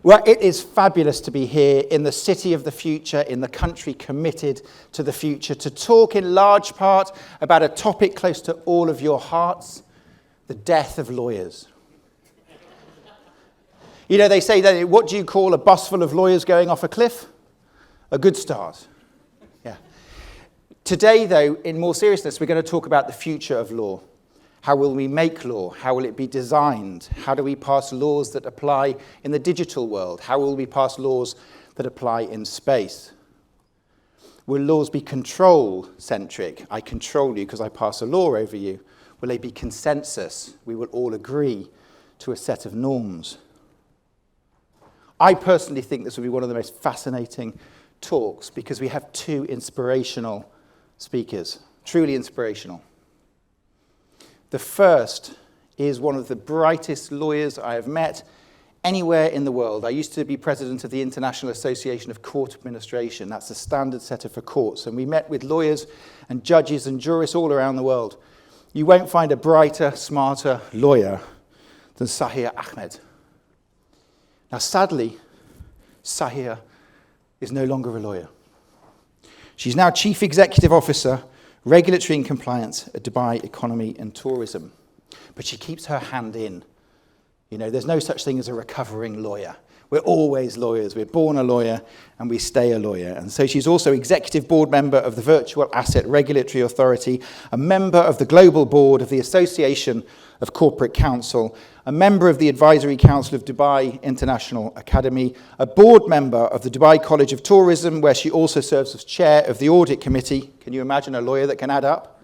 Well, it is fabulous to be here in the city of the future, in the country committed to the future, to talk in large part about a topic close to all of your hearts, the death of lawyers. You know, they say, that what do you call a bus full of lawyers going off a cliff? A good start. Yeah. Today, though, in more seriousness, we're going to talk about the future of law. How will we make law? How will it be designed? How do we pass laws that apply in the digital world? How will we pass laws that apply in space? Will laws be control-centric? I control you because I pass a law over you. Will they be consensus? We will all agree to a set of norms. I personally think this will be one of the most fascinating talks because we have two inspirational speakers, truly inspirational. The first is one of the brightest lawyers I have met anywhere in the world. I used to be president of the International Association of Court Administration. That's the standard setter for courts. And we met with lawyers and judges and jurists all around the world. You won't find a brighter, smarter lawyer than Sahia Ahmad. Now, sadly, Sahia is no longer a lawyer. She's now Chief Executive Officer, Regulatory and Compliance at Dubai Economy and Tourism. But she keeps her hand in. You know, there's no such thing as a recovering lawyer. We're always lawyers. We're born a lawyer and we stay a lawyer. And so she's also executive board member of the Virtual Asset Regulatory Authority, a member of the global board of the Association of Corporate Counsel, a member of the Advisory Council of Dubai International Academy, a board member of the Dubai College of Tourism, where she also serves as chair of the Audit Committee. Can you imagine a lawyer that can add up?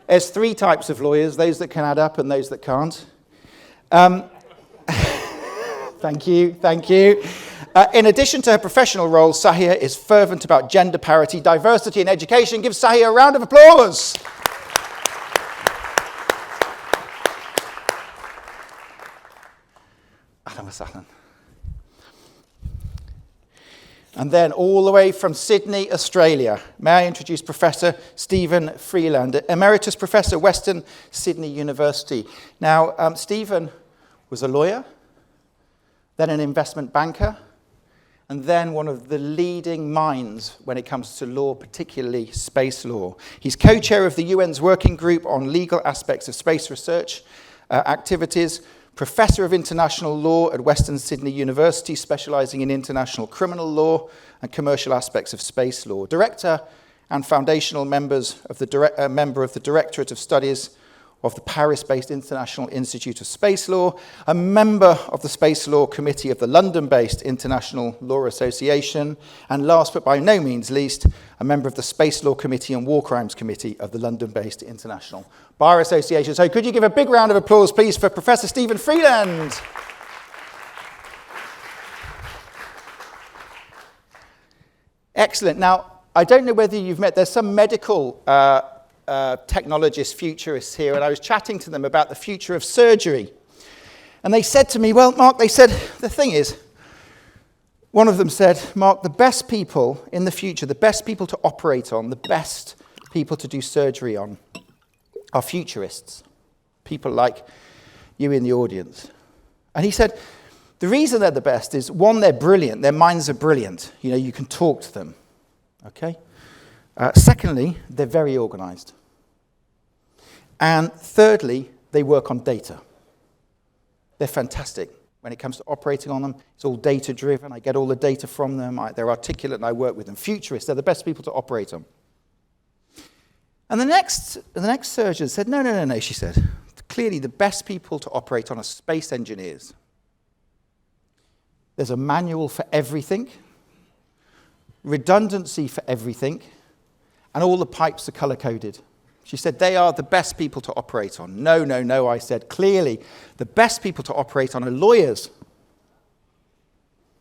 There's three types of lawyers, those that can add up and those that can't. Thank you. In addition to her professional roles, Sahia is fervent about gender parity, diversity and education. Give Sahia a round of applause. Ahlan wa sahlan. And then all the way from Sydney, Australia, may I introduce Professor Stephen Freeland, Emeritus Professor, Western Sydney University. Now, Stephen was a lawyer, then an investment banker, and then one of the leading minds when it comes to law, particularly space law. He's co-chair of the UN's Working Group on Legal Aspects of Space Research Activities, Professor of International Law at Western Sydney University, specializing in international criminal law and commercial aspects of space law. Director and foundational member of the Directorate of Studies of the Paris-based International Institute of Space Law, a member of the Space Law Committee of the London-based International Law Association, and last but by no means least, a member of the Space Law Committee and War Crimes Committee of the London-based International Bar Association. So could you give a big round of applause, please, for Professor Stephen Freeland? Excellent. Now, I don't know whether you've met, there's some medical technologists, futurists here, and I was chatting to them about the future of surgery. And they said to me, well, Mark, they said, the thing is, one of them said, Mark, the best people in the future, the best people to operate on, the best people to do surgery on are futurists, people like you in the audience. And he said, the reason they're the best is, one, they're brilliant, their minds are brilliant. You know, you can talk to them, okay? Secondly, they're very organized. And thirdly, they work on data. They're fantastic. When it comes to operating on them, it's all data-driven. I get all the data from them. They're articulate, and I work with them. Futurists, they're the best people to operate on. And the next surgeon said, no, she said. Clearly, the best people to operate on are space engineers. There's a manual for everything, redundancy for everything, and all the pipes are color-coded. She said, they are the best people to operate on. No, I said, clearly, the best people to operate on are lawyers.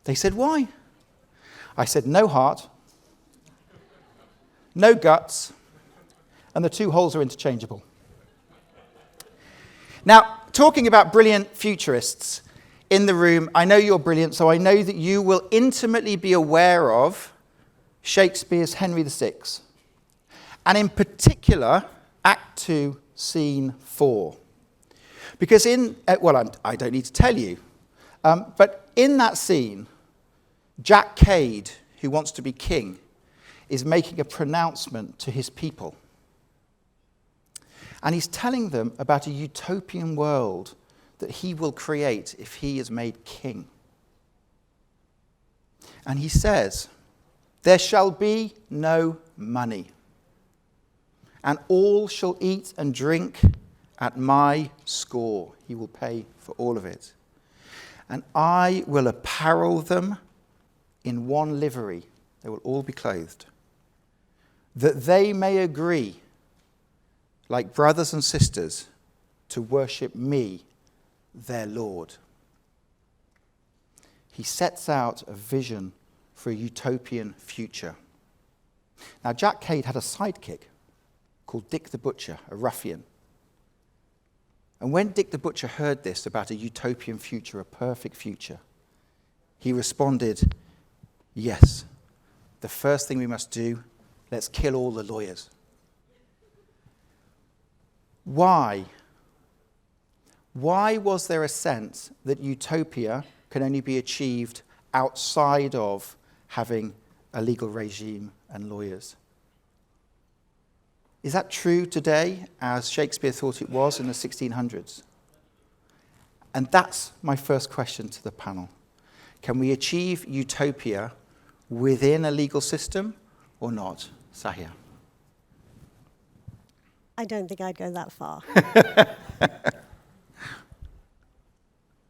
They said, why? I said, no heart, no guts, and the two holes are interchangeable. Now, talking about brilliant futurists in the room, I know you're brilliant, so I know that you will intimately be aware of Shakespeare's Henry VI. And in particular, Act 2, Scene 4. Because I don't need to tell you, But in that scene, Jack Cade, who wants to be king, is making a pronouncement to his people. And he's telling them about a utopian world that he will create if he is made king. And he says, "There shall be no money, and all shall eat and drink at my score." He will pay for all of it. "And I will apparel them in one livery." They will all be clothed. "That they may agree, like brothers and sisters, to worship me, their Lord." He sets out a vision for a utopian future. Now, Jack Cade had a sidekick called Dick the Butcher, a ruffian. And when Dick the Butcher heard this about a utopian future, a perfect future, he responded, "Yes, the first thing we must do, let's kill all the lawyers." Why? Why was there a sense that utopia can only be achieved outside of having a legal regime and lawyers? Is that true today, as Shakespeare thought it was in the 1600s? And that's my first question to the panel. Can we achieve utopia within a legal system or not? Sahia. I don't think I'd go that far.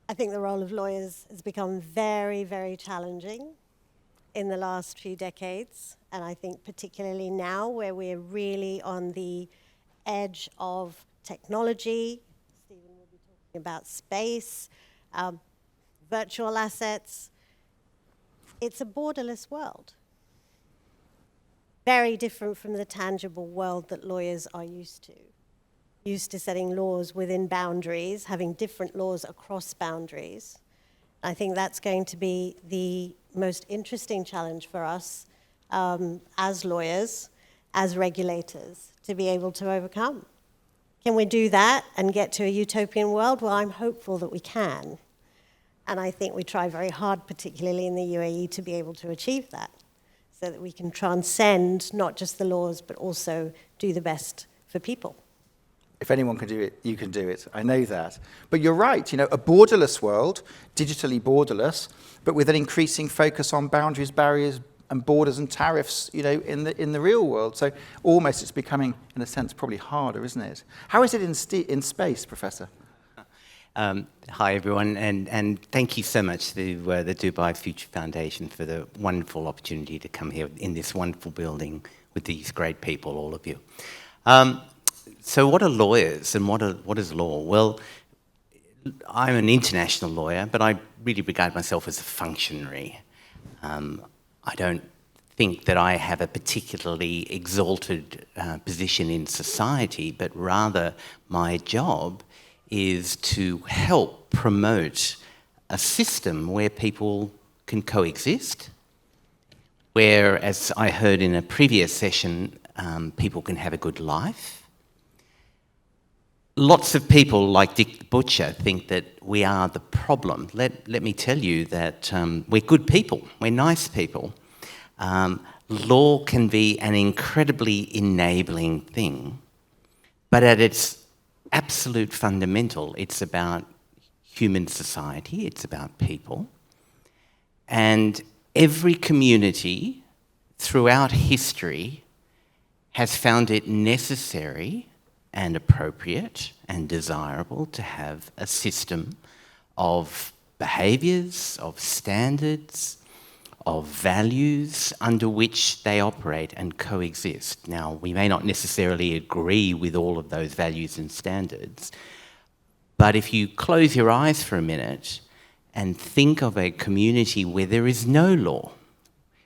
I think the role of lawyers has become very, very challenging in the last few decades. And I think particularly now, where we're really on the edge of technology. Stephen will be talking about space, virtual assets. It's a borderless world. Very different from the tangible world that lawyers are used to setting laws within boundaries, having different laws across boundaries. I think that's going to be the most interesting challenge for us as lawyers, as regulators, to be able to overcome. Can we do that and get to a utopian world? Well, I'm hopeful that we can. And I think we try very hard, particularly in the UAE, to be able to achieve that, so that we can transcend not just the laws, but also do the best for people. If anyone can do it, you can do it. I know that. But you're right, a borderless world, digitally borderless, but with an increasing focus on boundaries, barriers, and borders and tariffs, in the real world. So almost it's becoming, in a sense, probably harder, isn't it? How is it in space, Professor? Hi, everyone, and thank you so much to the Dubai Future Foundation for the wonderful opportunity to come here in this wonderful building with these great people, all of you. So what are lawyers and what is law? Well, I'm an international lawyer, but I really regard myself as a functionary. I don't think that I have a particularly exalted position in society, but rather my job is to help promote a system where people can coexist, where, as I heard in a previous session, people can have a good life. Lots of people, like Dick the Butcher, think that we are the problem. Let me tell you that we're good people, we're nice people. Law can be an incredibly enabling thing, but at its absolute fundamental, it's about human society, it's about people. And every community throughout history has found it necessary and appropriate and desirable to have a system of behaviours, of standards, of values under which they operate and coexist. Now, we may not necessarily agree with all of those values and standards, but if you close your eyes for a minute and think of a community where there is no law,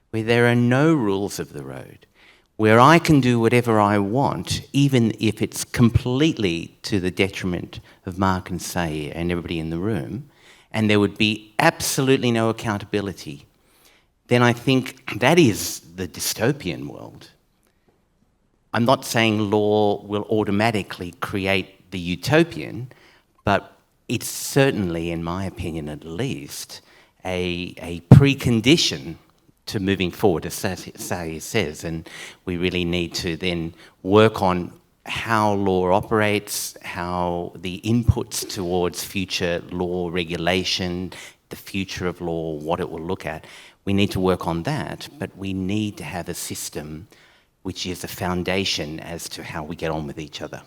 where there are no rules of the road, where I can do whatever I want, even if it's completely to the detriment of Mark and Say and everybody in the room, and there would be absolutely no accountability, then I think that is the dystopian world. I'm not saying law will automatically create the utopian, but it's certainly, in my opinion at least, a precondition to moving forward, as Sahia says, and we really need to then work on how law operates, how the inputs towards future law regulation, the future of law, what it will look at. We need to work on that, but we need to have a system which is a foundation as to how we get on with each other.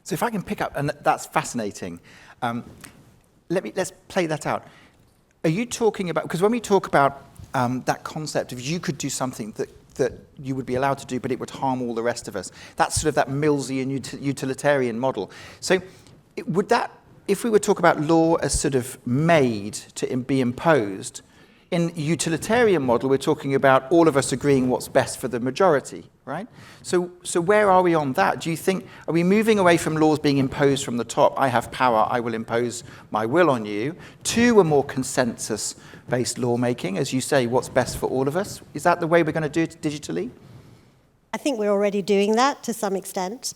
So if I can pick up, and that's fascinating, let's play that out. Are you talking about, because when we talk about that concept of you could do something that you would be allowed to do, but it would harm all the rest of us, that's sort of that Millsian utilitarian model. So would that, if we were talking about law as sort of made to be imposed, in utilitarian model, we're talking about all of us agreeing what's best for the majority, right? So where are we on that? Do you think, are we moving away from laws being imposed from the top, I have power, I will impose my will on you, to a more consensus-based lawmaking, as you say, what's best for all of us? Is that the way we're going to do it digitally? I think we're already doing that to some extent,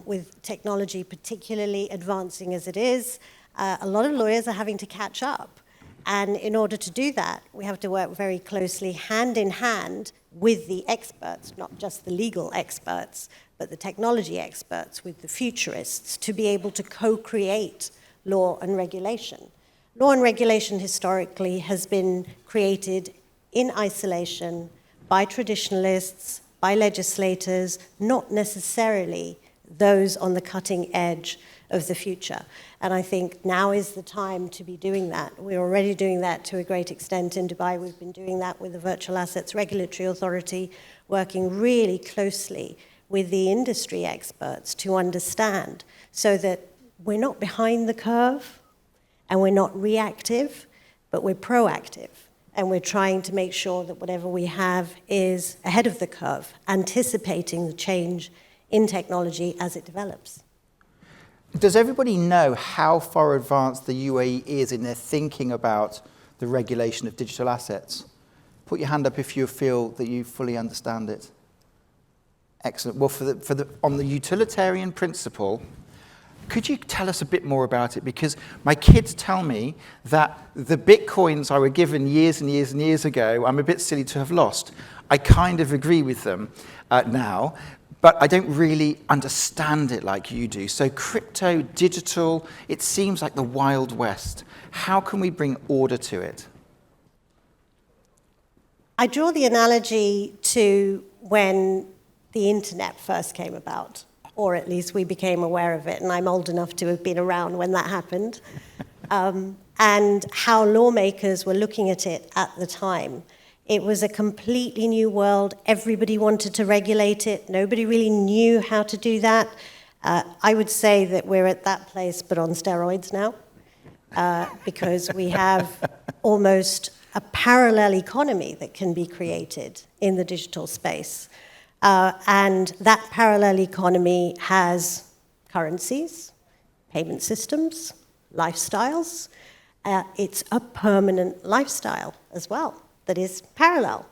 with technology particularly advancing as it is. A lot of lawyers are having to catch up. And in order to do that, we have to work very closely, hand in hand, with the experts, not just the legal experts, but the technology experts, with the futurists, to be able to co-create law and regulation. Law and regulation historically has been created in isolation by traditionalists, by legislators, not necessarily those on the cutting edge of the future. And I think now is the time to be doing that. We're already doing that to a great extent in Dubai. We've been doing that with the Virtual Assets Regulatory Authority, working really closely with the industry experts to understand so that we're not behind the curve and we're not reactive, but we're proactive. And we're trying to make sure that whatever we have is ahead of the curve, anticipating the change in technology as it develops. Does everybody know how far advanced the UAE is in their thinking about the regulation of digital assets? Put your hand up if you feel that you fully understand it. Excellent. Well, on the utilitarian principle, could you tell us a bit more about it? Because my kids tell me that the bitcoins I were given years and years and years ago, I'm a bit silly to have lost. I kind of agree with them now, but I don't really understand it like you do. So crypto, digital, it seems like the Wild West. How can we bring order to it? I draw the analogy to when the internet first came about, or at least we became aware of it, and I'm old enough to have been around when that happened, and how lawmakers were looking at it at the time. It was a completely new world. Everybody wanted to regulate it. Nobody really knew how to do that. I would say that we're at that place, but on steroids now, because we have almost a parallel economy that can be created in the digital space. And that parallel economy has currencies, payment systems, lifestyles. It's a permanent lifestyle as well that is parallel.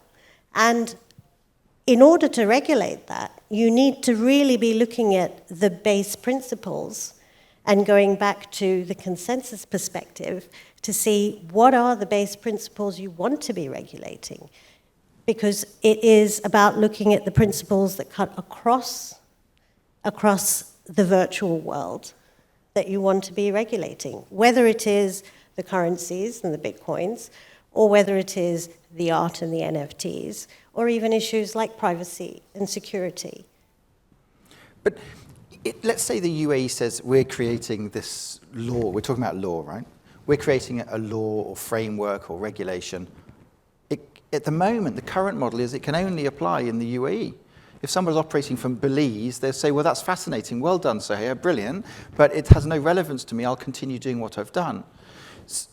And in order to regulate that, you need to really be looking at the base principles and going back to the consensus perspective to see what are the base principles you want to be regulating. Because it is about looking at the principles that cut across the virtual world that you want to be regulating, whether it is the currencies and the bitcoins, or whether it is the art and the NFTs, or even issues like privacy and security. But let's say the UAE says we're creating this law. We're talking about law, right? We're creating a law or framework or regulation. At the moment, the current model is it can only apply in the UAE. If somebody's operating from Belize, they'll say, well, that's fascinating. Well done, Sahia, brilliant. But it has no relevance to me. I'll continue doing what I've done.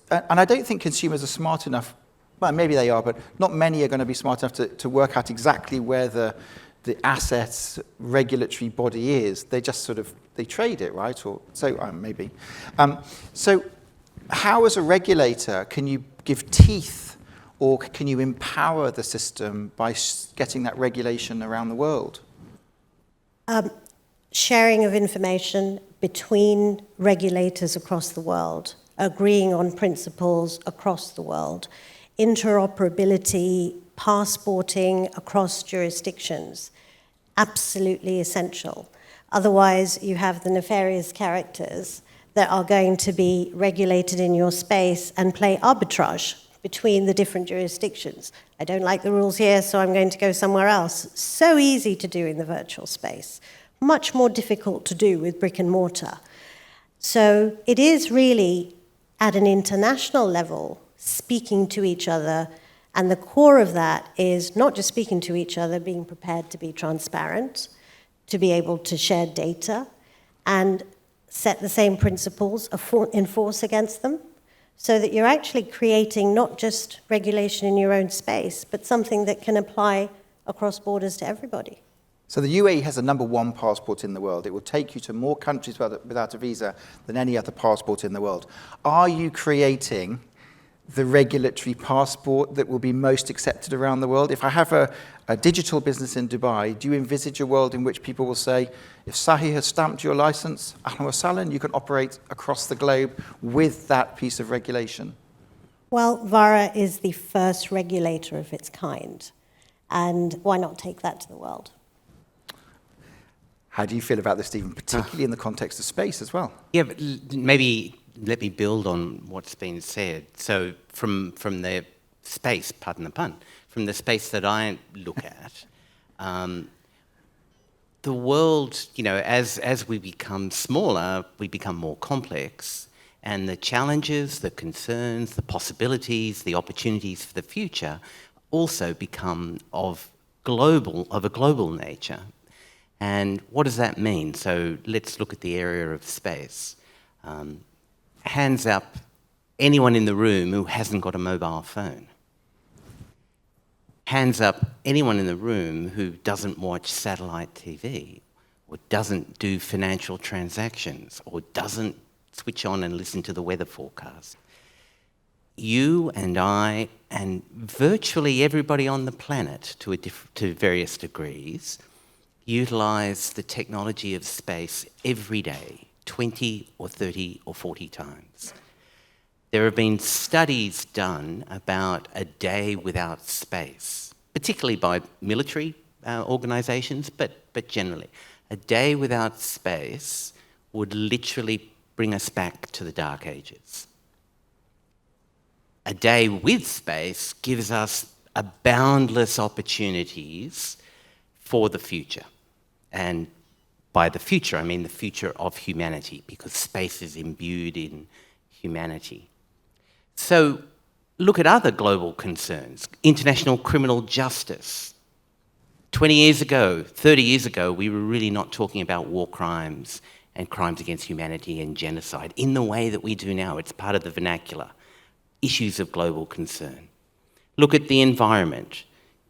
And I don't think consumers are smart enough. Well, maybe they are, but not many are going to be smart enough to work out exactly where the assets regulatory body is. They just sort of, they trade it, right? Or so maybe. So how, as a regulator, can you give teeth or can you empower the system by getting that regulation around the world? sharing of information between regulators across the world, agreeing on principles across the world, interoperability, passporting across jurisdictions, absolutely essential. Otherwise, you have the nefarious characters that are going to be regulated in your space and play arbitrage between the different jurisdictions. I don't like the rules here, so I'm going to go somewhere else. So easy to do in the virtual space. Much more difficult to do with brick and mortar. So it is really, at an international level, speaking to each other, and the core of that is not just speaking to each other, being prepared to be transparent, to be able to share data, and set the same principles, enforce against them, so that you're actually creating not just regulation in your own space, but something that can apply across borders to everybody. So the UAE has the #1 passport in the world. It will take you to more countries without a visa than any other passport in the world. Are you creating the regulatory passport that will be most accepted around the world? If I have a digital business in Dubai, do you envisage a world in which people will say, if Sahih has stamped your license, ahlan wa sahlan, you can operate across the globe with that piece of regulation? Well, VARA is the first regulator of its kind, and why not take that to the world? How do you feel about this, Stephen, particularly in the context of space as well? Yeah, but maybe let me build on what's been said. So from the space, pardon the pun, from the space that I look at, the world, as we become smaller, we become more complex, and the challenges, the concerns, the possibilities, the opportunities for the future also become of a global nature. And what does that mean? So let's look at the area of space. Hands up, anyone in the room who hasn't got a mobile phone. Hands up, anyone in the room who doesn't watch satellite TV, or doesn't do financial transactions, or doesn't switch on and listen to the weather forecast. You and I, and virtually everybody on the planet to various degrees, utilise the technology of space every day, 20 or 30 or 40 times. There have been studies done about a day without space, particularly by military organisations, but generally. A day without space would literally bring us back to the Dark Ages. A day with space gives us a boundless opportunities for the future. And by the future, I mean the future of humanity, because space is imbued in humanity. So look at other global concerns. International criminal justice. 20 years ago, 30 years ago, we were really not talking about war crimes and crimes against humanity and genocide in the way that we do now. It's part of the vernacular. Issues of global concern. Look at the environment.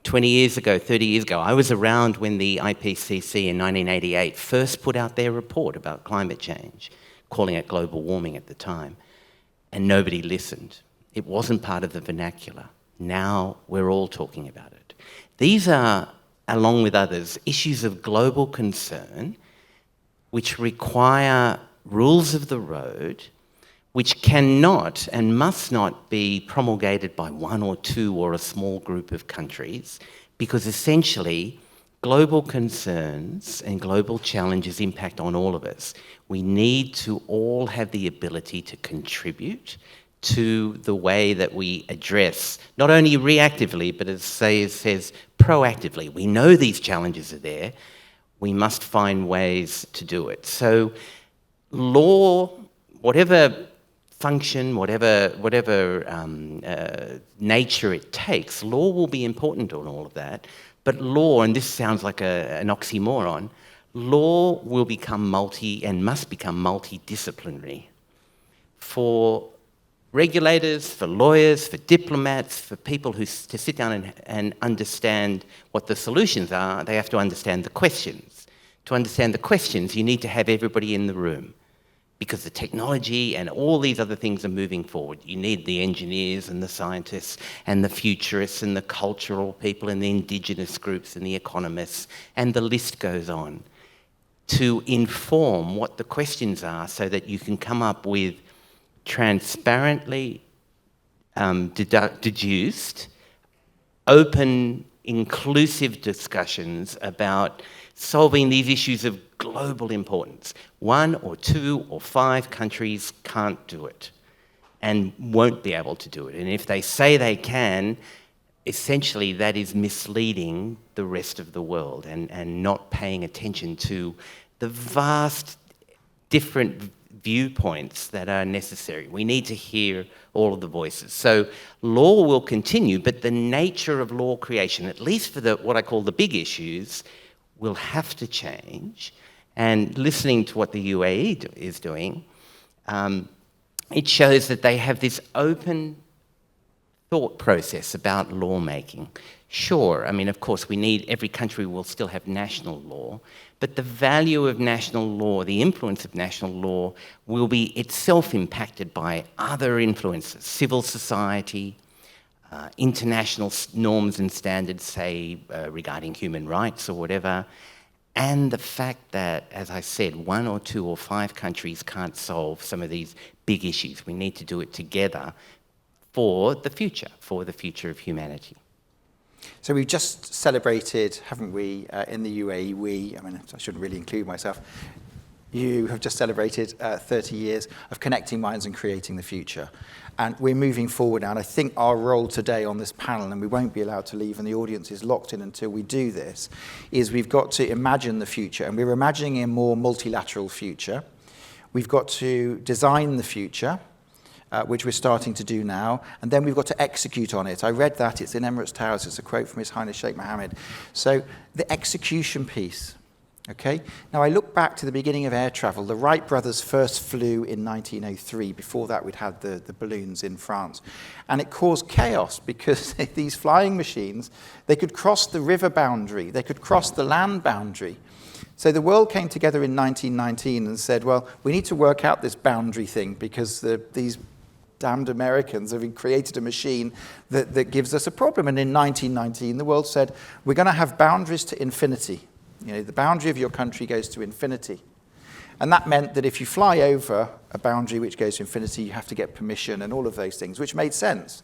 20 years ago, 30 years ago, I was around when the IPCC in 1988 first put out their report about climate change, calling it global warming at the time, and nobody listened. It wasn't part of the vernacular. Now we're all talking about it. These are, along with others, issues of global concern which require rules of the road, which cannot and must not be promulgated by one or two or a small group of countries, because essentially global concerns and global challenges impact on all of us. We need to all have the ability to contribute to the way that we address, not only reactively, but as it says, proactively. We know these challenges are there. We must find ways to do it. So law, whatever function, whatever nature it takes, law will be important on all of that. But law, and this sounds like an oxymoron, law will become must become multidisciplinary. For regulators, for lawyers, for diplomats, for people to sit down and understand what the solutions are, they have to understand the questions. To understand the questions, you need to have everybody in the room, because the technology and all these other things are moving forward. You need the engineers and the scientists and the futurists and the cultural people and the indigenous groups and the economists, and the list goes on. to inform what the questions are so that you can come up with transparently deduced, open, inclusive discussions about solving these issues of global importance. 1 or 2 or 5 countries can't do it and won't be able to do it. And if they say they can, essentially that is misleading the rest of the world and not paying attention to the vast different viewpoints that are necessary. We need to hear all of the voices. So law will continue, but the nature of law creation, at least for what I call the big issues, will have to change. And listening to what the UAE is doing, it shows that they have this open thought process about lawmaking. Sure, I mean, of course, every country will still have national law, but the value of national law, the influence of national law, will be itself impacted by other influences, civil society, international norms and standards, say, regarding human rights or whatever, and the fact that, as I said, 1 or 2 or 5 countries can't solve some of these big issues. We need to do it together for the future of humanity. So we've just celebrated, haven't we, in the UAE, I shouldn't really include myself, you have just celebrated 30 years of connecting minds and creating the future. And we're moving forward now, and I think our role today on this panel, and we won't be allowed to leave, and the audience is locked in until we do this, is we've got to imagine the future, and we're imagining a more multilateral future. We've got to design the future, which we're starting to do now, and then we've got to execute on it. I read that, it's in Emirates Towers, it's a quote from His Highness Sheikh Mohammed. So the execution piece, okay? Now I look back to the beginning of air travel. The Wright brothers first flew in 1903. Before that we'd had the balloons in France. And it caused chaos because these flying machines, they could cross the river boundary, they could cross the land boundary. So the world came together in 1919 and said, well, we need to work out this boundary thing because these damned Americans have created a machine that gives us a problem. And in 1919, the world said, we're going to have boundaries to infinity. You know, the boundary of your country goes to infinity. And that meant that if you fly over a boundary which goes to infinity, you have to get permission and all of those things, which made sense.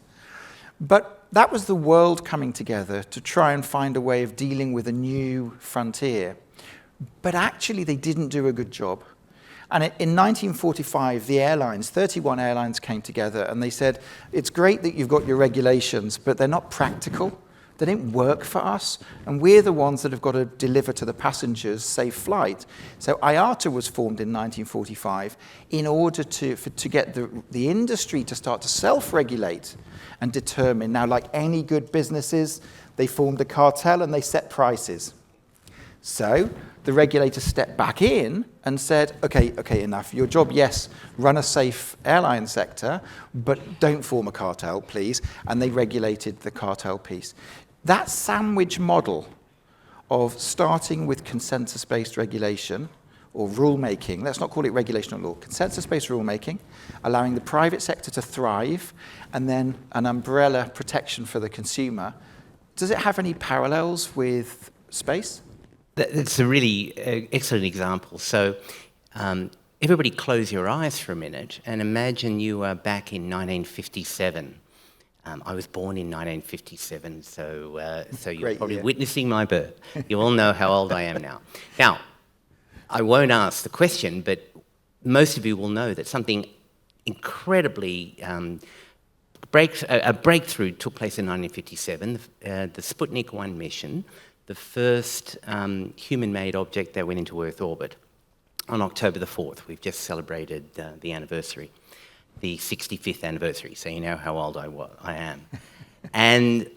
But that was the world coming together to try and find a way of dealing with a new frontier. But actually, they didn't do a good job. And in 1945, the airlines, 31 airlines came together and they said, it's great that you've got your regulations, but they're not practical. They don't work for us. And we're the ones that have got to deliver to the passengers safe flight. So IATA was formed in 1945 in order to get the industry to start to self-regulate and determine. Now, like any good businesses, they formed a cartel and they set prices. So the regulator stepped back in and said, okay, enough. Your job, yes, run a safe airline sector, but don't form a cartel, please. And they regulated the cartel piece. That sandwich model of starting with consensus-based regulation or rulemaking, let's not call it regulation or law, consensus-based rulemaking, allowing the private sector to thrive, and then an umbrella protection for the consumer. Does it have any parallels with space? That's a really excellent example. So everybody close your eyes for a minute and imagine you are back in 1957. I was born in 1957, so you're probably witnessing my birth. You all know how old I am now. Now, I won't ask the question, but most of you will know that something incredibly a breakthrough took place in 1957, the Sputnik 1 mission, the first human-made object that went into Earth orbit on October the 4th. We've just celebrated the anniversary, the 65th anniversary, so you know how old I am. And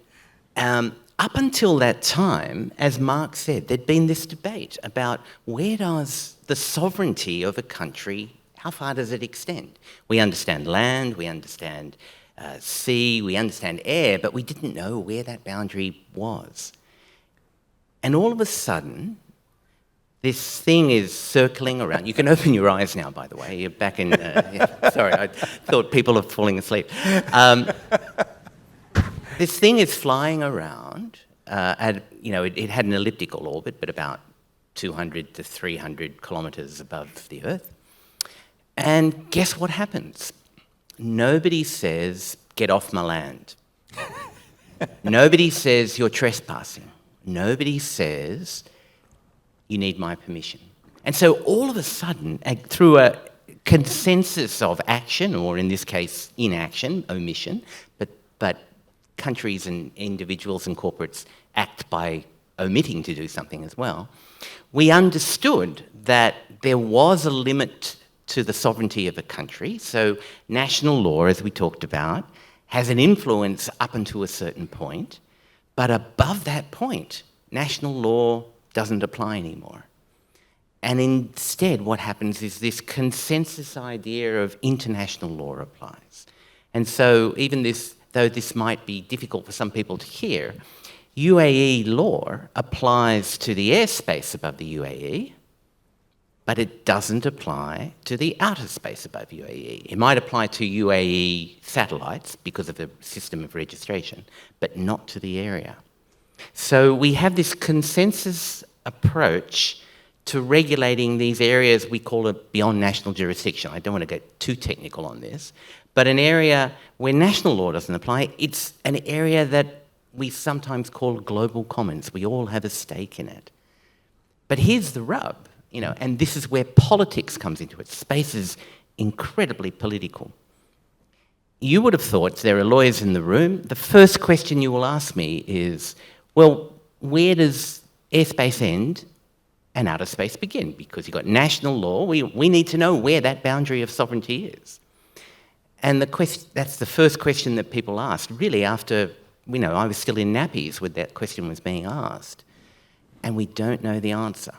up until that time, as Mark said, there'd been this debate about where does the sovereignty of a country, how far does it extend? We understand land, we understand sea, we understand air, but we didn't know where that boundary was. And all of a sudden, this thing is circling around. You can open your eyes now, by the way. You're back in... sorry, I thought people are falling asleep. This thing is flying around. It had an elliptical orbit, but about 200 to 300 kilometres above the Earth. And guess what happens? Nobody says, get off my land. Nobody says you're trespassing. Nobody says you need my permission. And so all of a sudden, through a consensus of action, or in this case, inaction, omission, but countries and individuals and corporates act by omitting to do something as well, we understood that there was a limit to the sovereignty of a country. So national law, as we talked about, has an influence up until a certain point, but above that point, national law doesn't apply anymore. And instead, what happens is this consensus idea of international law applies. And so even this, though this might be difficult for some people to hear, UAE law applies to the airspace above the UAE, but it doesn't apply to the outer space above UAE. It might apply to UAE satellites because of the system of registration, but not to the area. So we have this consensus approach to regulating these areas. We call it beyond national jurisdiction. I don't want to get too technical on this, but an area where national law doesn't apply, it's an area that we sometimes call global commons. We all have a stake in it. But here's the rub, and this is where politics comes into it. Space is incredibly political. You would have thought, there are lawyers in the room, the first question you will ask me is, well, where does airspace end and outer space begin? Because you've got national law, we need to know where that boundary of sovereignty is. And that's the first question that people asked, really after, I was still in nappies when that question was being asked. And we don't know the answer.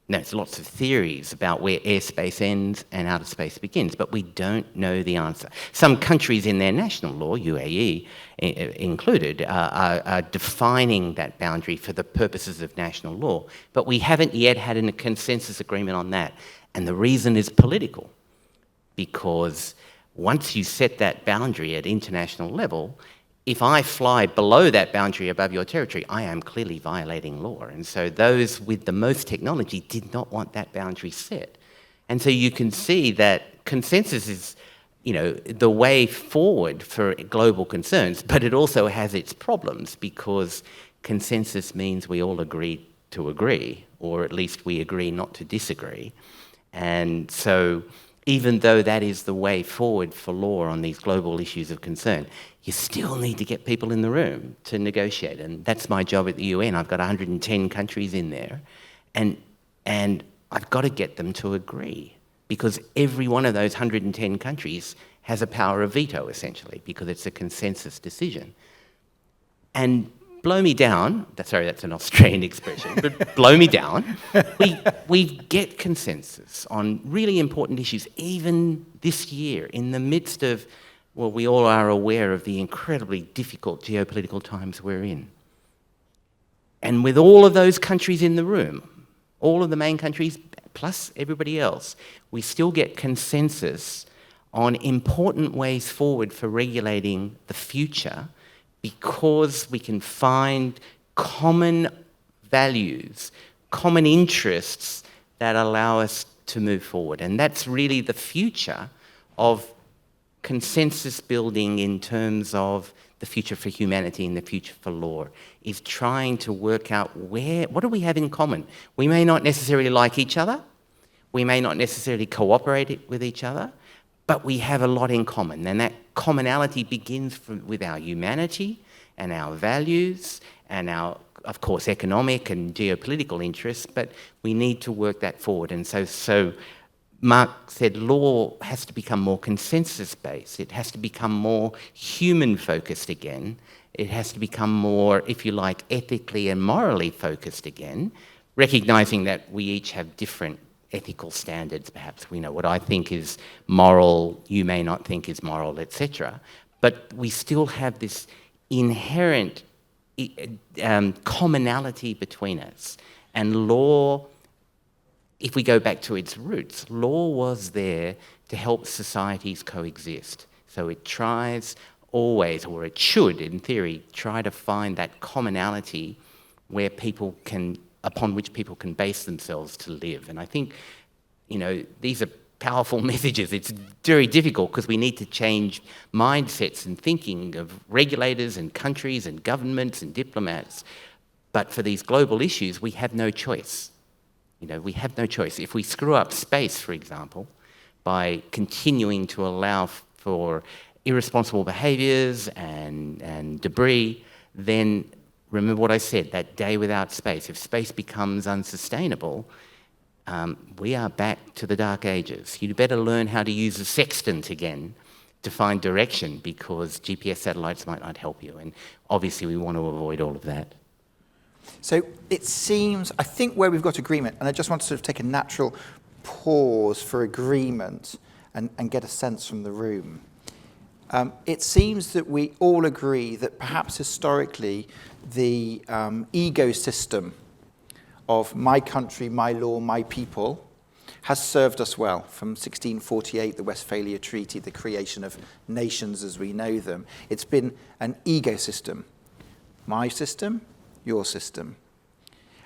There's lots of theories about where airspace ends and outer space begins, but we don't know the answer. Some countries in their national law, UAE included, are defining that boundary for the purposes of national law, but we haven't yet had a consensus agreement on that. And the reason is political, because once you set that boundary at international level, if I fly below that boundary above your territory, I am clearly violating law. And so those with the most technology did not want that boundary set. And so you can see that consensus is, the way forward for global concerns, but it also has its problems, because consensus means we all agree to agree, or at least we agree not to disagree. And so even though that is the way forward for law on these global issues of concern, you still need to get people in the room to negotiate. And that's my job at the UN. I've got 110 countries in there, and I've got to get them to agree, because every one of those 110 countries has a power of veto, essentially, because it's a consensus decision. And blow me down, sorry, that's an Australian expression, but blow me down, we get consensus on really important issues, even this year, in the midst of, well, we all are aware of the incredibly difficult geopolitical times we're in. And with all of those countries in the room, all of the main countries, plus everybody else, we still get consensus on important ways forward for regulating the future, because we can find common values, common interests that allow us to move forward. And that's really the future of consensus building in terms of the future for humanity and the future for law, is trying to work out what do we have in common. We may not necessarily like each other, we may not necessarily cooperate with each other, but we have a lot in common. And that commonality begins with our humanity and our values and our, of course, economic and geopolitical interests, but we need to work that forward. And so Mark said law has to become more consensus-based. It has to become more human-focused again. It has to become more, if you like, ethically and morally focused again, recognising that we each have different ethical standards, perhaps. We know what I think is moral, you may not think is moral, etc. But we still have this inherent commonality between us. And law, if we go back to its roots, law was there to help societies coexist. So it tries always, or it should, in theory, try to find that commonality where people can upon which people can base themselves to live. And I think, these are powerful messages. It's very difficult because we need to change mindsets and thinking of regulators and countries and governments and diplomats. But for these global issues, we have no choice. We have no choice. If we screw up space, for example, by continuing to allow for irresponsible behaviours and debris, then remember what I said, that day without space. If space becomes unsustainable, we are back to the dark ages. You'd better learn how to use a sextant again to find direction, because GPS satellites might not help you. And obviously we want to avoid all of that. So it seems, I think where we've got agreement, and I just want to sort of take a natural pause for agreement and get a sense from the room. It seems that we all agree that perhaps historically the ecosystem of my country, my law, my people has served us well. From 1648, the Westphalia Treaty, the creation of nations as we know them. It's been an ecosystem. My system, your system.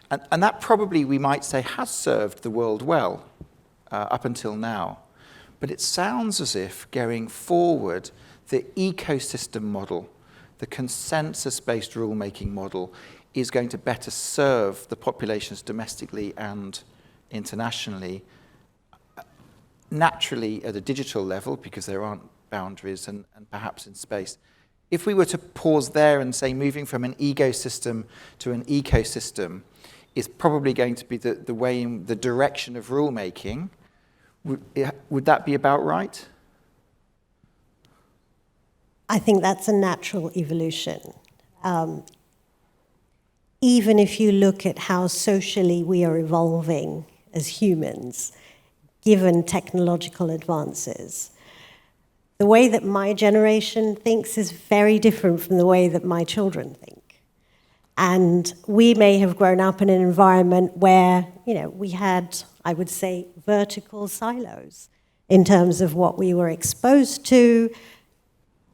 And that probably, we might say, has served the world well up until now. But it sounds as if going forward, the ecosystem model, the consensus-based rulemaking model, is going to better serve the populations domestically and internationally, naturally at a digital level, because there aren't boundaries, and perhaps in space. If we were to pause there and say moving from an ecosystem to an ecosystem is probably going to be the way in the direction of rulemaking, would that be about right? I think that's a natural evolution. Even if you look at how socially we are evolving as humans, given technological advances, the way that my generation thinks is very different from the way that my children think. And we may have grown up in an environment where, we had, I would say, vertical silos in terms of what we were exposed to,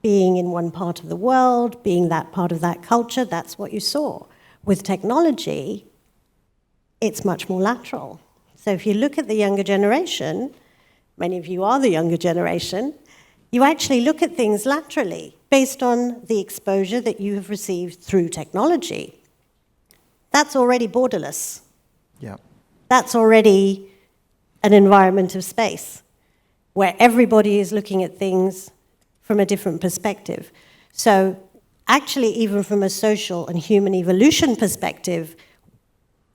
being in one part of the world, being that part of that culture, that's what you saw. With technology, it's much more lateral. So if you look at the younger generation, many of you are the younger generation, you actually look at things laterally based on the exposure that you have received through technology. That's already borderless. Yeah. That's already an environment of space where everybody is looking at things from a different perspective. So actually, even from a social and human evolution perspective,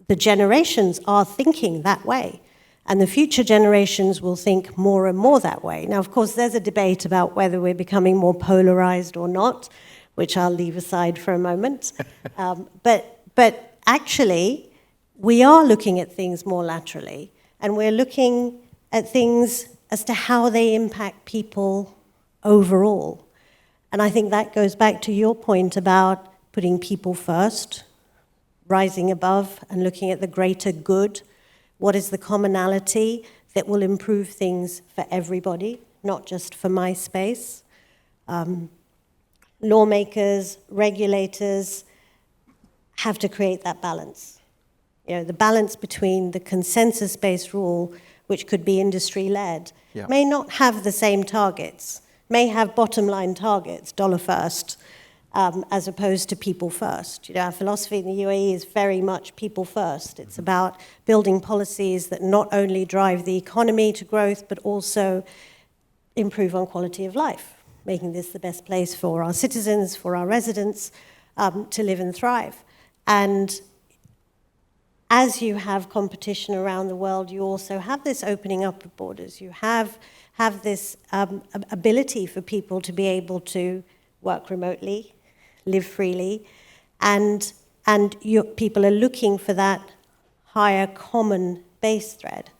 the generations are thinking that way. And the future generations will think more and more that way. Now, of course, there's a debate about whether we're becoming more polarized or not, which I'll leave aside for a moment. But actually, we are looking at things more laterally, and we're looking at things as to how they impact people overall. And I think that goes back to your point about putting people first, rising above and looking at the greater good. What is the commonality that will improve things for everybody, not just for my space? Lawmakers, regulators have to create that balance. The balance between the consensus-based rule, which could be industry-led, may not have the same targets, may have bottom-line targets, dollar first, as opposed to people first. Our philosophy in the UAE is very much people first. It's about building policies that not only drive the economy to growth, but also improve on quality of life, making this the best place for our citizens, for our residents, to live and thrive. And as you have competition around the world, you also have this opening up of borders. You have this ability for people to be able to work remotely, live freely, and people are looking for that higher common base thread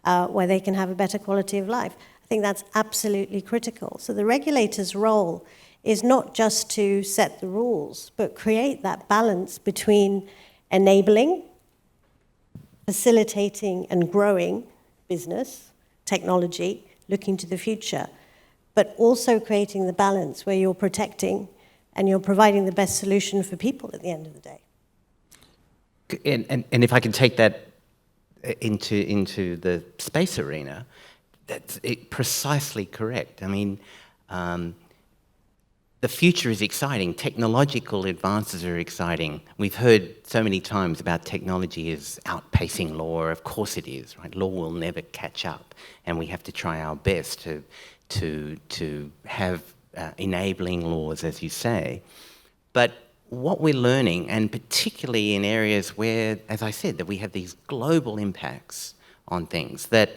where they can have a better quality of life. I think that's absolutely critical. So the regulator's role is not just to set the rules, but create that balance between enabling, facilitating and growing business, technology, looking to the future, but also creating the balance where you're protecting and you're providing the best solution for people at the end of the day. And if I can take that into the space arena, that's precisely correct. I mean, the future is exciting. Technological advances are exciting. We've heard so many times about technology is outpacing law. Of course it is, right? Law will never catch up, and we have to try our best to have enabling laws, as you say. But what we're learning, and particularly in areas where, as I said, that we have these global impacts on things, that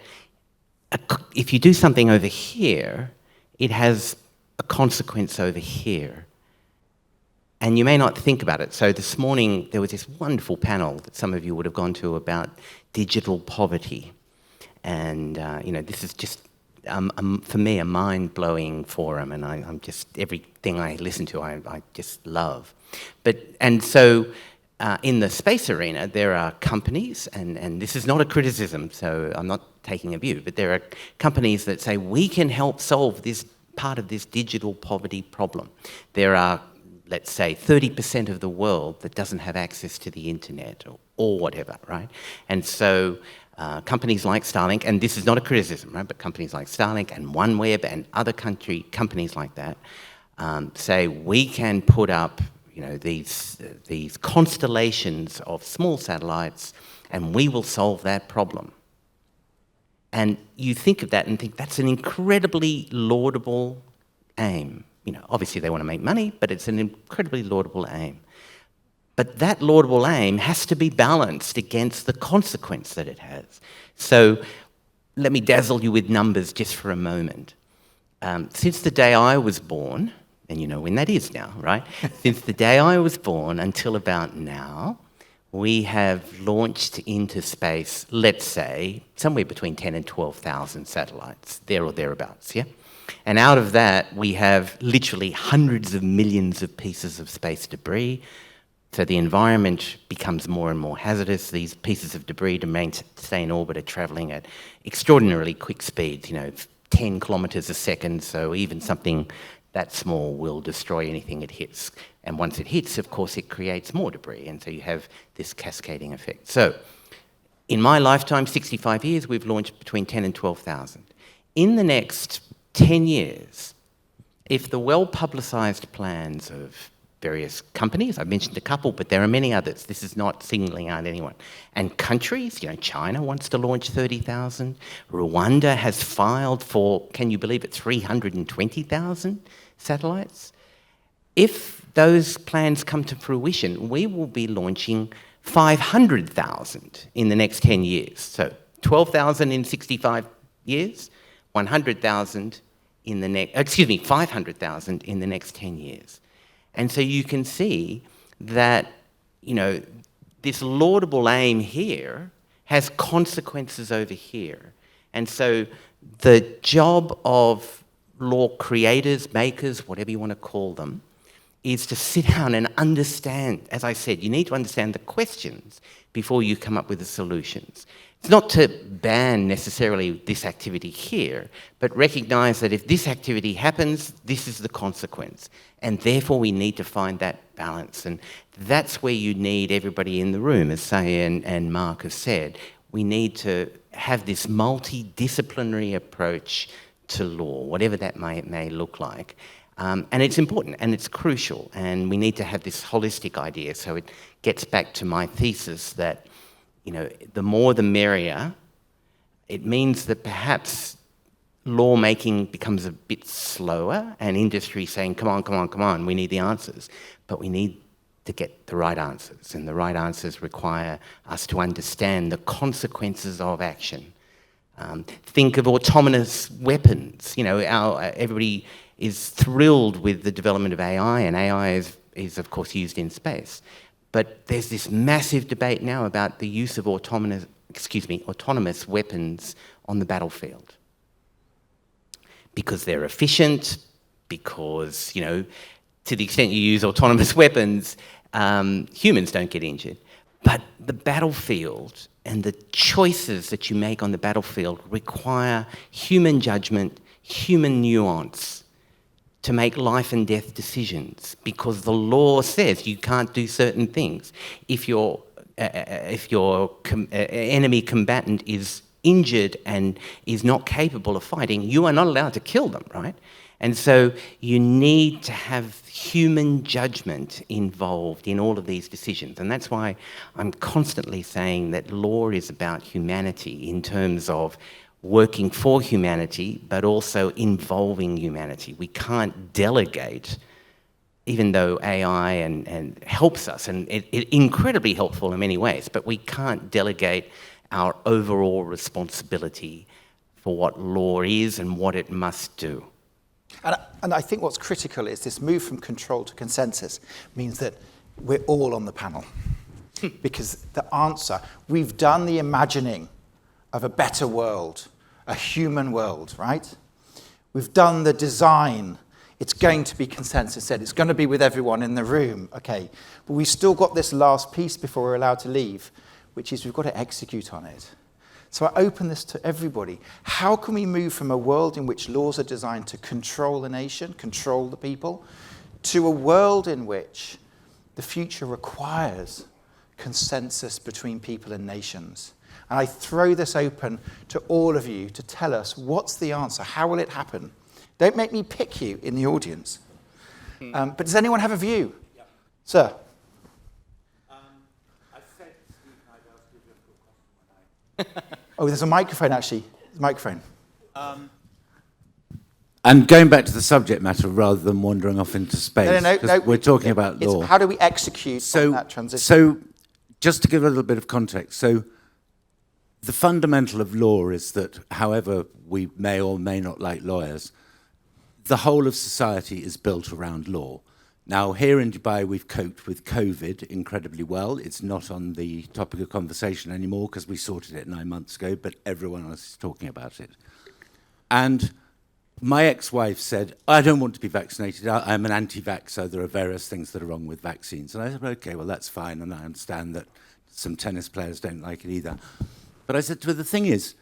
if you do something over here, it has a consequence over here. And you may not think about it. So this morning, there was this wonderful panel that some of you would have gone to about digital poverty. And, this is just, for me, a mind-blowing forum. And I'm just, everything I listen to, I just love. And so in the space arena, there are companies, and this is not a criticism, so I'm not taking a view, but there are companies that say, we can help solve this part of this digital poverty problem. There are, let's say, 30% of the world that doesn't have access to the internet or whatever, right? And so companies like Starlink, and this is not a criticism, right, but companies like Starlink and OneWeb and other companies like that say, we can put up these constellations of small satellites, and we will solve that problem. And you think of that and think that's an incredibly laudable aim. Obviously they want to make money, but it's an incredibly laudable aim. But that laudable aim has to be balanced against the consequence that it has. So let me dazzle you with numbers just for a moment. Since the day I was born, and you know when that is now, right? Since the day I was born until about now, we have launched into space, let's say, somewhere between 10 and 12,000 satellites, there or thereabouts, yeah? And out of that, we have literally hundreds of millions of pieces of space debris. So the environment becomes more and more hazardous. These pieces of debris to stay in orbit are travelling at extraordinarily quick speeds, 10 kilometres a second, so even something that small will destroy anything it hits. And once it hits, of course, it creates more debris, and so you have this cascading effect. So in my lifetime, 65 years, we've launched between 10 and 12,000. In the next 10 years, if the well-publicised plans of various companies, I've mentioned a couple, but there are many others, this is not singling out anyone, and countries, China wants to launch 30,000, Rwanda has filed for, can you believe it, 320,000 satellites. If those plans come to fruition, we will be launching 500,000 in the next 10 years. So 12,000 in 65 years, 100,000 in the next, 500,000 in the next 10 years. And so you can see that, this laudable aim here has consequences over here. And so the job of law creators, makers, whatever you want to call them, is to sit down and understand. As I said, you need to understand the questions before you come up with the solutions. It's not to ban necessarily this activity here, but recognise that if this activity happens, this is the consequence. And therefore we need to find that balance. And that's where you need everybody in the room, as Say and Mark have said. We need to have this multidisciplinary approach to law, whatever that may look like. And it's important and it's crucial, and we need to have this holistic idea. So it gets back to my thesis that, the more the merrier. It means that perhaps lawmaking becomes a bit slower and industry saying, come on, we need the answers. But we need to get the right answers, and the right answers require us to understand the consequences of action. Think of autonomous weapons. Everybody is thrilled with the development of AI, and AI is of course used in space. But there's this massive debate now about the use of autonomous weapons on the battlefield. Because they're efficient, because, to the extent you use autonomous weapons, humans don't get injured. But the battlefield and the choices that you make on the battlefield require human judgment, human nuance, to make life and death decisions, because the law says you can't do certain things. If you're enemy combatant is injured and is not capable of fighting, you are not allowed to kill them, right? And so you need to have human judgment involved in all of these decisions. And that's why I'm constantly saying that law is about humanity in terms of working for humanity, but also involving humanity. We can't delegate, even though AI and helps us, and it incredibly helpful in many ways, but we can't delegate our overall responsibility for what law is and what it must do. And I think what's critical is this move from control to consensus means that we're all on the panel. Because the answer, we've done the imagining of a better world, a human world, right? We've done the design. It's going to be consensus said. It's going to be with everyone in the room, okay. But we've still got this last piece before we're allowed to leave, which is we've got to execute on it. So I open this to everybody. How can we move from a world in which laws are designed to control a nation, control the people, to a world in which the future requires consensus between people and nations? And I throw this open to all of you to tell us what's the answer, how will it happen? Don't make me pick you in the audience. But does anyone have a view? Yeah. Sir? I said to Steve I'd ask you a difficult question. Oh, there's a microphone, actually. Microphone. And going back to the subject matter rather than wandering off into space, No. we're talking about It's law. how do we execute on that transition? So, just to give a little bit of context, so the fundamental of law is that, however we may or may not like lawyers, the whole of society is built around law. Now, here in Dubai, we've coped with COVID incredibly well. It's not on the topic of conversation anymore because we sorted it 9 months ago, but everyone else is talking about it. And my ex-wife said, I don't want to be vaccinated. I'm an anti-vaxxer. There are various things that are wrong with vaccines. And I said, okay, well, that's fine. And I understand that some tennis players don't like it either. But I said to her, the thing is,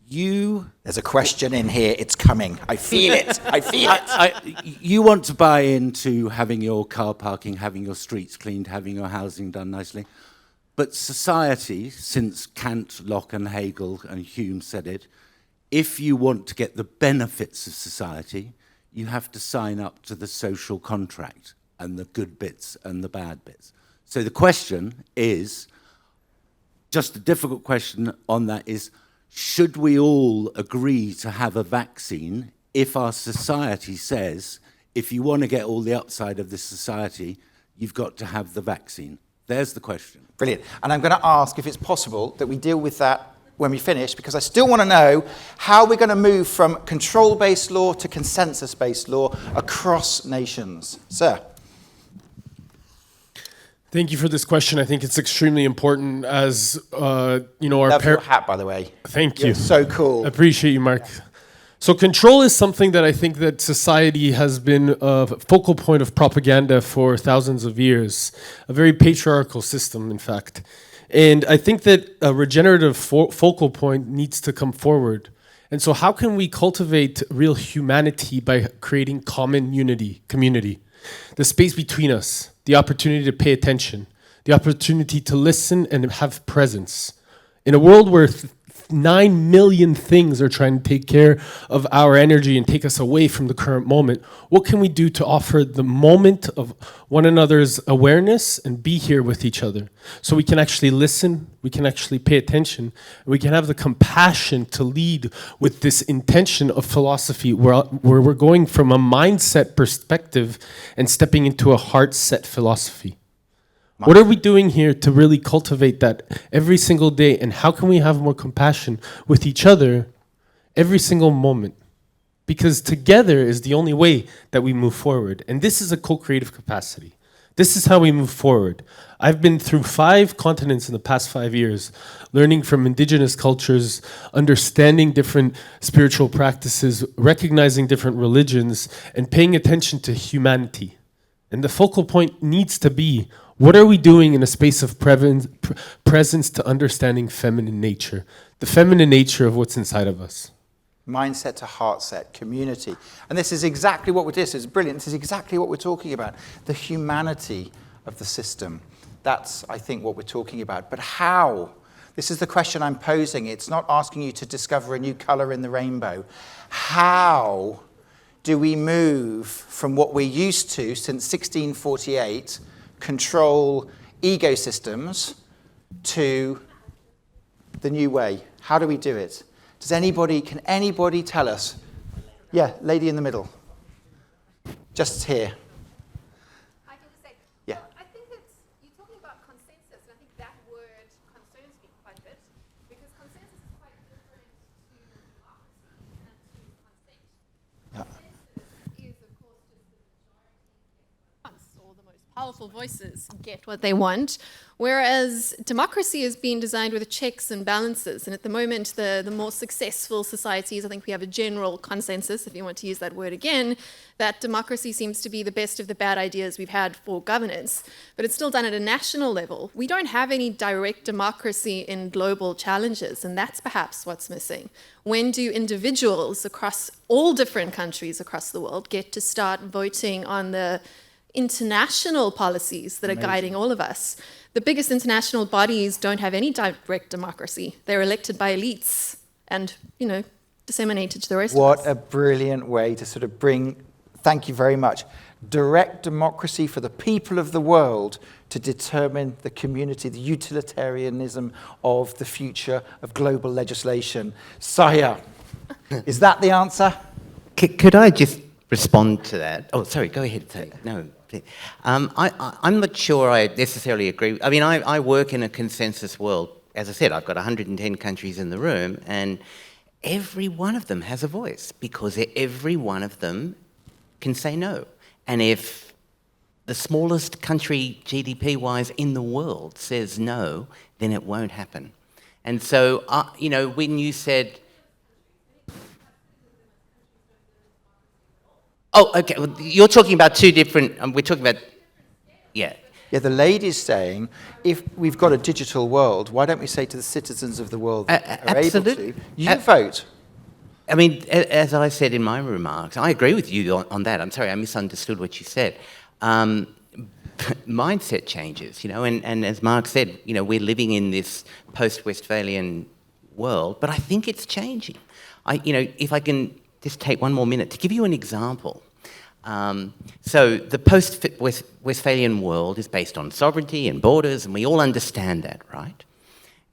There's a question in here. It's coming. I feel it. I feel it. You want to buy into having your car parking, having your streets cleaned, having your housing done nicely. But society, since Kant, Locke and Hegel and Hume said it, if you want to get the benefits of society, you have to sign up to the social contract and the good bits and the bad bits. So the question is, just a difficult question on that is, should we all agree to have a vaccine if our society says, if you want to get all the upside of this society, you've got to have the vaccine? There's the question. Brilliant. And I'm going to ask if it's possible that we deal with that when we finish, because I still want to know how we're going to move from control-based law to consensus-based law across nations. Sir? Thank you for this question. I think it's extremely important as, our Love your hat, by the way. Thank you. You're so cool. I appreciate you, Mark. So control is something that I think that society has been a focal point of propaganda for thousands of years, a very patriarchal system, in fact. And I think that a regenerative focal point needs to come forward. And so how can we cultivate real humanity by creating common unity, community, the space between us, the opportunity to pay attention, the opportunity to listen and have presence. In a world where 9 million things are trying to take care of our energy and take us away from the current moment, what can we do to offer the moment of one another's awareness and be here with each other? So we can actually listen, we can actually pay attention, and we can have the compassion to lead with this intention of philosophy where we're going from a mindset perspective and stepping into a heart-set philosophy. What are we doing here to really cultivate that every single day, and how can we have more compassion with each other every single moment? Because together is the only way that we move forward. And this is a co-creative capacity. This is how we move forward. I've been through 5 continents in the past 5 years, learning from indigenous cultures, understanding different spiritual practices, recognizing different religions, and paying attention to humanity. And the focal point needs to be, what are we doing in a space of presence to understanding feminine nature, the feminine nature of what's inside of us? Mindset to heart set, community. And this is exactly what this is brilliant. This is exactly what we're talking about. The humanity of the system. That's, I think, what we're talking about. But how? This is the question I'm posing. It's not asking you to discover a new colour in the rainbow. How do we move from what we're used to since 1648, control ecosystems, to the new way? How do we do it? Can anybody tell us? Yeah, lady in the middle. Just here. I can just say, Yeah. well, I think you're talking about consensus, and I think that word concerns me quite a bit, because consensus is quite different to democracy and to consent. Yeah. Consensus is, of course, just the majority or the most powerful voices get what they want, whereas democracy is being designed with checks and balances. And at the moment, the more successful societies, I think we have a general consensus, if you want to use that word again, that democracy seems to be the best of the bad ideas we've had for governance. But it's still done at a national level. We don't have any direct democracy in global challenges, and that's perhaps what's missing. When do individuals across all different countries across the world get to start voting on the international policies that are guiding all of us? The biggest international bodies don't have any direct democracy. They're elected by elites and, disseminated to the rest of us. What a brilliant way to sort of bring, thank you very much, direct democracy for the people of the world to determine the community, the utilitarianism of the future of global legislation. Sahia, is that the answer? Could I just respond to that? Oh, sorry, go ahead. No. I'm not sure I necessarily agree. I mean, I work in a consensus world. As I said, I've got 110 countries in the room, and every one of them has a voice, because every one of them can say no. And if the smallest country GDP-wise in the world says no, then it won't happen. And so, when you said... Oh, okay. Well, you're talking about two different... we're talking about... Yeah. Yeah, the lady's saying, if we've got a digital world, why don't we say to the citizens of the world that are able to, you vote? I mean, as I said in my remarks, I agree with you on that. I'm sorry, I misunderstood what you said. Mindset changes, and as Mark said, we're living in this post-Westphalian world, but I think it's changing. If I can just take one more minute to give you an example. So the post-Westphalian world is based on sovereignty and borders, and we all understand that, right?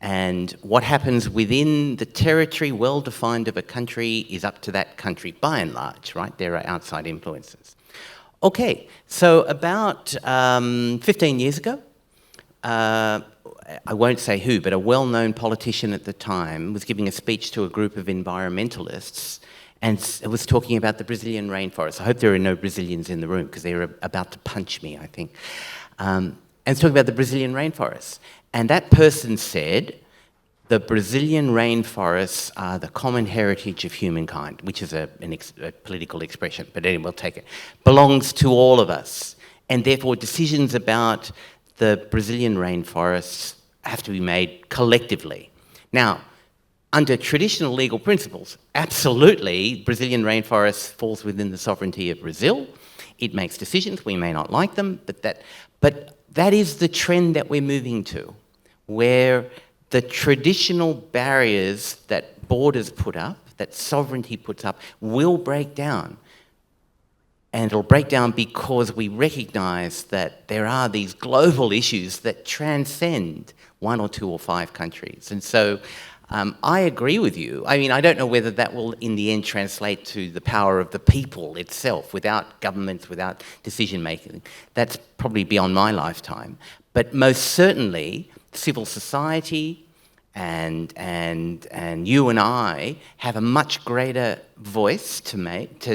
And what happens within the territory well-defined of a country is up to that country, by and large, right? There are outside influences. Okay, so about 15 years ago, I won't say who, but a well-known politician at the time was giving a speech to a group of environmentalists, and it was talking about the Brazilian rainforest. I hope there are no Brazilians in the room, because they're about to punch me, I think. And it's talking about the Brazilian rainforest. And that person said, the Brazilian rainforests are the common heritage of humankind, which is a political expression, but anyway, we'll take it. Belongs to all of us. And therefore, decisions about the Brazilian rainforests have to be made collectively. Now, under traditional legal principles, absolutely, Brazilian rainforest falls within the sovereignty of Brazil. It makes decisions. We may not like them, but that is the trend that we're moving to, where the traditional barriers that borders put up, that sovereignty puts up, will break down. And it'll break down because we recognise that there are these global issues that transcend 1 or 2 or 5 countries. And so I agree with you. I mean, I don't know whether that will in the end translate to the power of the people itself, without governments, without decision-making. That's probably beyond my lifetime. But most certainly, civil society and you and I have a much greater voice to make,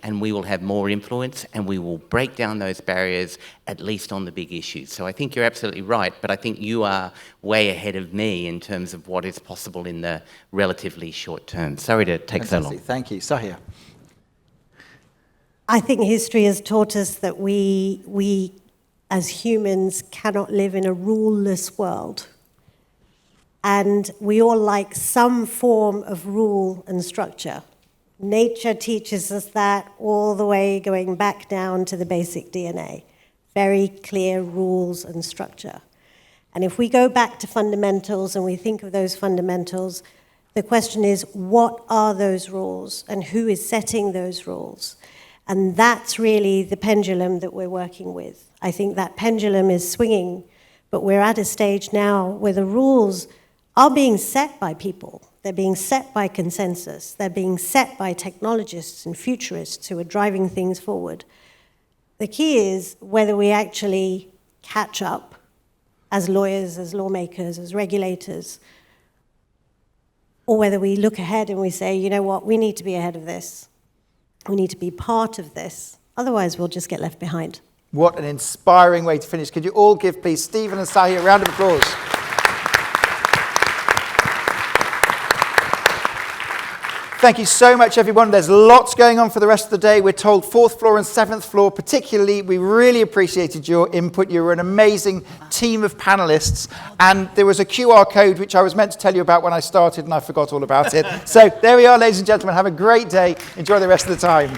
and we will have more influence, and we will break down those barriers, at least on the big issues. So I think you're absolutely right, but I think you are way ahead of me in terms of what is possible in the relatively short term. Sorry to take so long. Thank you. Sahia. I think history has taught us that we as humans cannot live in a ruleless world. And we all like some form of rule and structure. Nature teaches us that all the way going back down to the basic DNA. very clear rules and structure. And if we go back to fundamentals and we think of those fundamentals, the question is, what are those rules and who is setting those rules? And that's really the pendulum that we're working with. I think that pendulum is swinging, but we're at a stage now where the rules are being set by people. They're being set by consensus. They're being set by technologists and futurists who are driving things forward. The key is whether we actually catch up as lawyers, as lawmakers, as regulators, or whether we look ahead and we say, you know what, we need to be ahead of this. We need to be part of this. Otherwise, we'll just get left behind. What an inspiring way to finish. Could you all give, please, Stephen and Sahia a round of applause? Thank you so much, everyone. There's lots going on for the rest of the day. We're told 4th floor and 7th floor, particularly. We really appreciated your input. You were an amazing team of panelists. And there was a QR code, which I was meant to tell you about when I started, and I forgot all about it. So there we are, ladies and gentlemen. Have a great day. Enjoy the rest of the time.